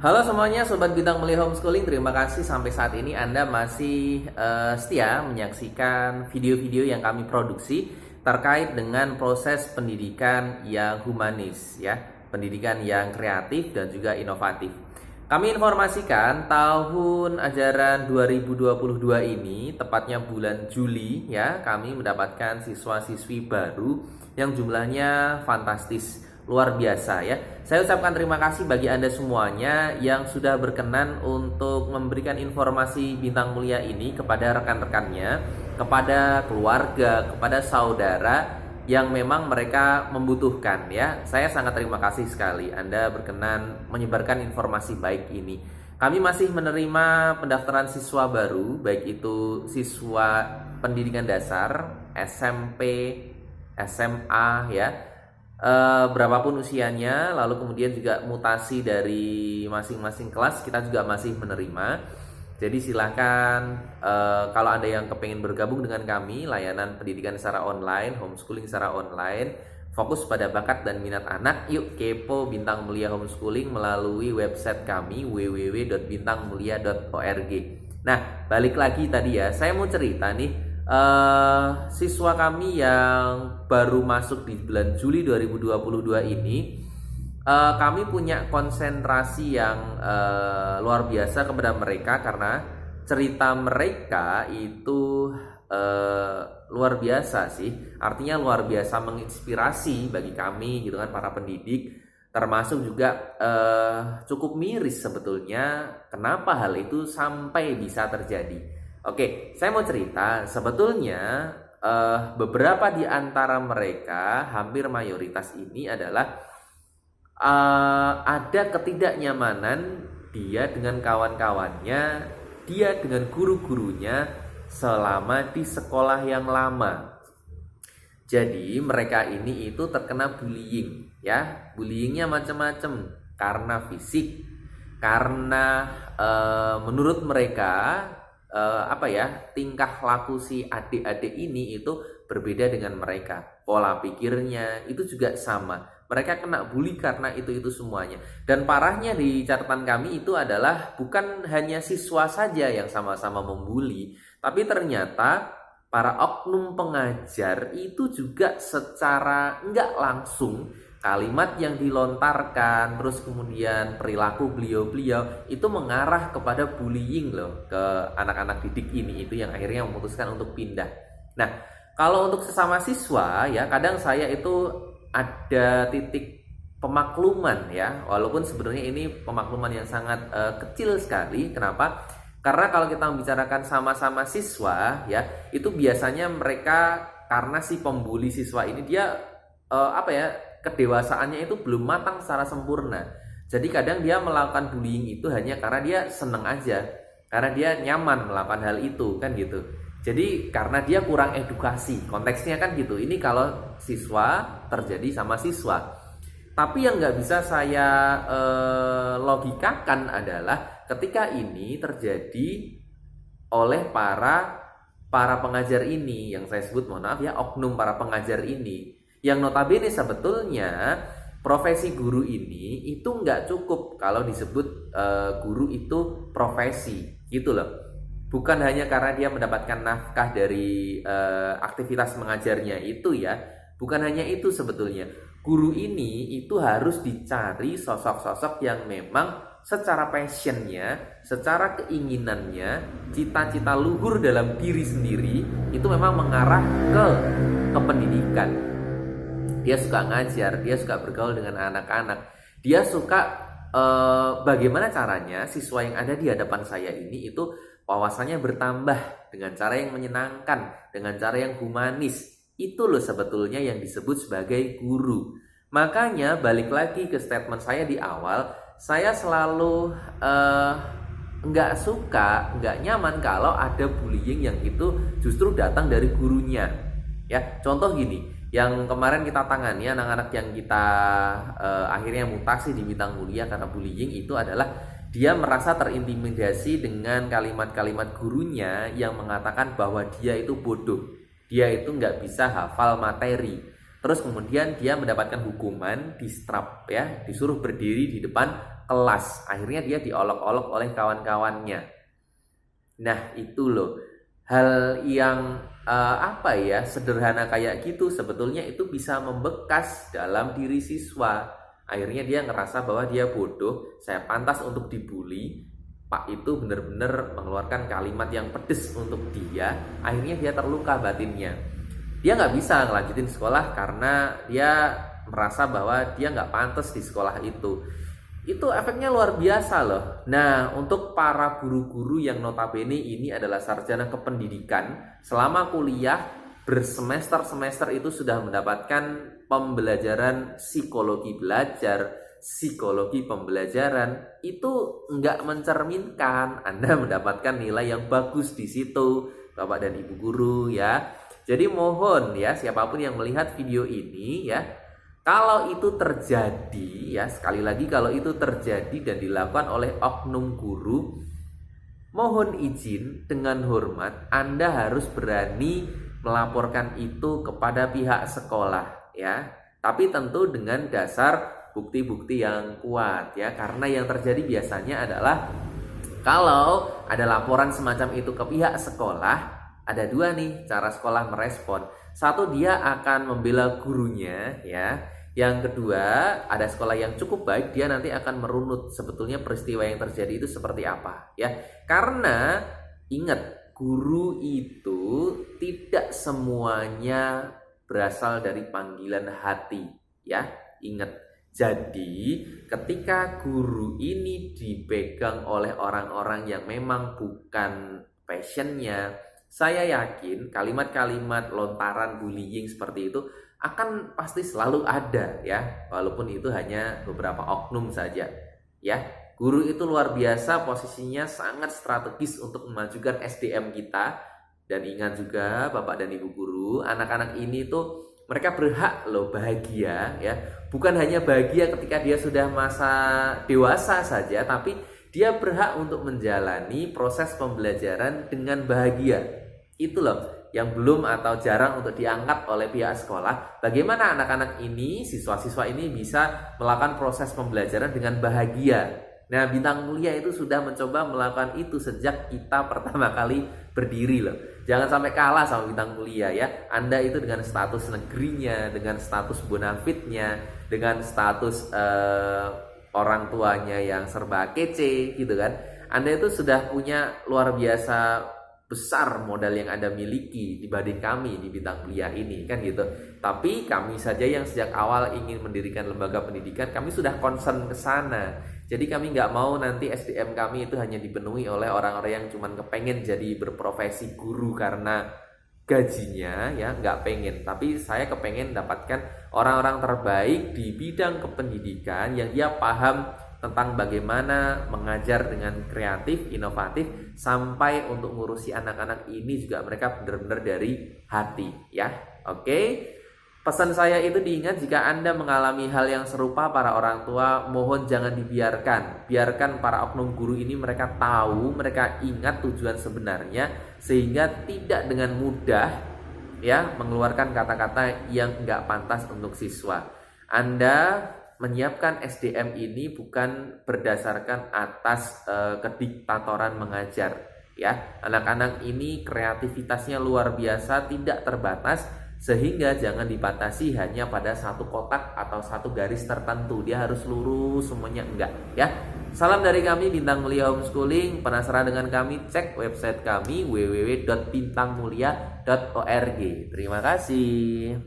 Halo semuanya, Sobat Bintang Mulia Homeschooling. Terima kasih sampai saat ini Anda masih setia menyaksikan video-video yang kami produksi terkait dengan proses pendidikan yang humanis, ya, pendidikan yang kreatif dan juga inovatif. Kami informasikan tahun ajaran 2022 ini, tepatnya bulan Juli, ya, kami mendapatkan siswa-siswi baru yang jumlahnya fantastis, luar biasa, ya. Saya ucapkan terima kasih bagi Anda semuanya yang sudah berkenan untuk memberikan informasi Bintang Mulia ini kepada rekan-rekannya, kepada keluarga, kepada saudara yang memang mereka membutuhkan, ya. Saya sangat terima kasih sekali Anda berkenan menyebarkan informasi baik ini. Kami masih menerima pendaftaran siswa baru, baik itu siswa pendidikan dasar, SMP, SMA, ya. Berapapun usianya, lalu kemudian juga mutasi dari masing-masing kelas kita juga masih menerima. Jadi silakan kalau Anda yang kepengen bergabung dengan kami, layanan pendidikan secara online, homeschooling secara online, fokus pada bakat dan minat anak, yuk kepo Bintang Mulia Homeschooling melalui website kami www.bintangmulia.org. Nah, balik lagi tadi ya, saya mau cerita nih. Siswa kami yang baru masuk di bulan Juli 2022 ini, kami punya konsentrasi yang luar biasa kepada mereka karena cerita mereka itu luar biasa sih. Artinya luar biasa menginspirasi bagi kami gitu kan, para pendidik, termasuk juga cukup miris sebetulnya kenapa hal itu sampai bisa terjadi. Oke, saya mau cerita, sebetulnya beberapa di antara mereka, hampir mayoritas ini adalah ada ketidaknyamanan dia dengan kawan-kawannya, dia dengan guru-gurunya selama di sekolah yang lama. Jadi mereka ini itu terkena bullying, ya, bullyingnya macam-macam, karena fisik, karena menurut mereka tingkah laku si adik-adik ini itu berbeda dengan mereka. Pola pikirnya itu juga sama. Mereka kena bully karena itu semuanya. Dan parahnya di catatan kami itu adalah bukan hanya siswa saja yang sama-sama membuli, tapi ternyata para oknum pengajar itu juga secara nggak langsung, kalimat yang dilontarkan, terus kemudian perilaku beliau-beliau itu mengarah kepada bullying loh ke anak-anak didik ini, itu yang akhirnya memutuskan untuk pindah. Nah, kalau untuk sesama siswa ya, kadang saya itu ada titik pemakluman ya, walaupun sebenarnya ini pemakluman yang sangat kecil sekali. Kenapa? Karena kalau kita membicarakan sama-sama siswa ya, itu biasanya mereka, karena si pembuli siswa ini dia kedewasaannya itu belum matang secara sempurna. Jadi kadang dia melakukan bullying itu hanya karena dia seneng aja, karena dia nyaman melakukan hal itu, kan gitu. Jadi karena dia kurang edukasi, konteksnya kan gitu. Ini kalau siswa terjadi sama siswa. Tapi yang nggak bisa saya logikakan adalah ketika ini terjadi oleh para pengajar ini, yang saya sebut, mohon maaf ya, oknum para pengajar ini, yang notabene sebetulnya profesi guru ini itu nggak cukup kalau disebut guru itu profesi gitu loh. Bukan hanya karena dia mendapatkan nafkah dari aktivitas mengajarnya itu ya, bukan hanya itu sebetulnya. Guru ini itu harus dicari sosok-sosok yang memang secara passionnya, secara keinginannya, cita-cita luhur dalam diri sendiri itu memang mengarah ke pendidikan. Dia suka ngajar, dia suka bergaul dengan anak-anak, dia suka bagaimana caranya siswa yang ada di hadapan saya ini itu wawasannya bertambah dengan cara yang menyenangkan, dengan cara yang humanis. Itu loh sebetulnya yang disebut sebagai guru. Makanya balik lagi ke statement saya di awal, saya selalu nggak suka, nggak nyaman kalau ada bullying yang itu justru datang dari gurunya. Ya, contoh gini, yang kemarin kita tangani, anak-anak yang kita akhirnya mutasi di Bintang Mulia karena bullying itu adalah dia merasa terintimidasi dengan kalimat-kalimat gurunya yang mengatakan bahwa dia itu bodoh, dia itu nggak bisa hafal materi. Terus kemudian dia mendapatkan hukuman, distrap ya, disuruh berdiri di depan kelas. Akhirnya dia diolok-olok oleh kawan-kawannya. Nah, itu loh. Hal yang sederhana kayak gitu sebetulnya itu bisa membekas dalam diri siswa. Akhirnya dia ngerasa bahwa dia bodoh, saya pantas untuk dibully. Pak itu benar-benar mengeluarkan kalimat yang pedes untuk dia. Akhirnya dia terluka batinnya. Dia nggak bisa ngelanjutin sekolah karena dia merasa bahwa dia nggak pantas di sekolah itu. Itu efeknya luar biasa loh. Nah, untuk para guru-guru yang notabene ini adalah sarjana kependidikan, selama kuliah bersemester-semester itu sudah mendapatkan pembelajaran psikologi belajar, psikologi pembelajaran, itu nggak mencerminkan Anda mendapatkan nilai yang bagus di situ, Bapak dan Ibu guru ya. Jadi mohon ya, siapapun yang melihat video ini ya, kalau itu terjadi ya, sekali lagi kalau itu terjadi dan dilakukan oleh oknum guru, mohon izin dengan hormat, Anda harus berani melaporkan itu kepada pihak sekolah ya. Tapi tentu dengan dasar bukti-bukti yang kuat ya, karena yang terjadi biasanya adalah kalau ada laporan semacam itu ke pihak sekolah, ada dua nih cara sekolah merespon. Satu, dia akan membela gurunya ya. Yang kedua, ada sekolah yang cukup baik, dia nanti akan merunut sebetulnya peristiwa yang terjadi itu seperti apa ya. Karena ingat, guru itu tidak semuanya berasal dari panggilan hati ya. Ingat. Jadi ketika guru ini dipegang oleh orang-orang yang memang bukan passionnya, saya yakin kalimat-kalimat lontaran bullying seperti itu akan pasti selalu ada ya, walaupun itu hanya beberapa oknum saja ya. Guru itu luar biasa, posisinya sangat strategis untuk memajukan SDM kita. Dan ingat juga Bapak dan Ibu guru, anak-anak ini tuh mereka berhak loh bahagia ya. Bukan hanya bahagia ketika dia sudah masa dewasa saja, tapi dia berhak untuk menjalani proses pembelajaran dengan bahagia. Itu loh yang belum atau jarang untuk diangkat oleh pihak sekolah. Bagaimana anak-anak ini, siswa-siswa ini bisa melakukan proses pembelajaran dengan bahagia. Nah, Bintang Mulia itu sudah mencoba melakukan itu sejak kita pertama kali berdiri loh. Jangan sampai kalah sama Bintang Mulia ya. Anda itu dengan status negerinya, dengan status bonafitnya, dengan status orang tuanya yang serba kece gitu kan. Anda itu sudah punya luar biasa besar modal yang Anda miliki dibanding kami di Bintang Mulia ini kan gitu. Tapi kami saja yang sejak awal ingin mendirikan lembaga pendidikan, kami sudah concern ke sana. Jadi kami nggak mau nanti SDM kami itu hanya dipenuhi oleh orang-orang yang cuma kepengen jadi berprofesi guru karena gajinya ya, nggak pengen. Tapi saya kepengen dapatkan orang-orang terbaik di bidang kependidikan yang dia paham tentang bagaimana mengajar dengan kreatif, inovatif, sampai untuk ngurusi anak-anak ini juga mereka benar-benar dari hati ya. Oke. Pesan saya itu diingat, jika Anda mengalami hal yang serupa para orang tua, mohon jangan dibiarkan. Biarkan para oknum guru ini mereka tahu, mereka ingat tujuan sebenarnya, sehingga tidak dengan mudah ya mengeluarkan kata-kata yang nggak pantas untuk siswa. Anda menyiapkan SDM ini bukan berdasarkan atas kediktatoran mengajar ya. Anak-anak ini kreativitasnya luar biasa, tidak terbatas, sehingga jangan dibatasi hanya pada satu kotak atau satu garis tertentu. Dia harus lurus semuanya, enggak ya. Salam dari kami Bintang Mulia Homeschooling. Penasaran dengan kami? Cek website kami www.bintangmulia.org. Terima kasih.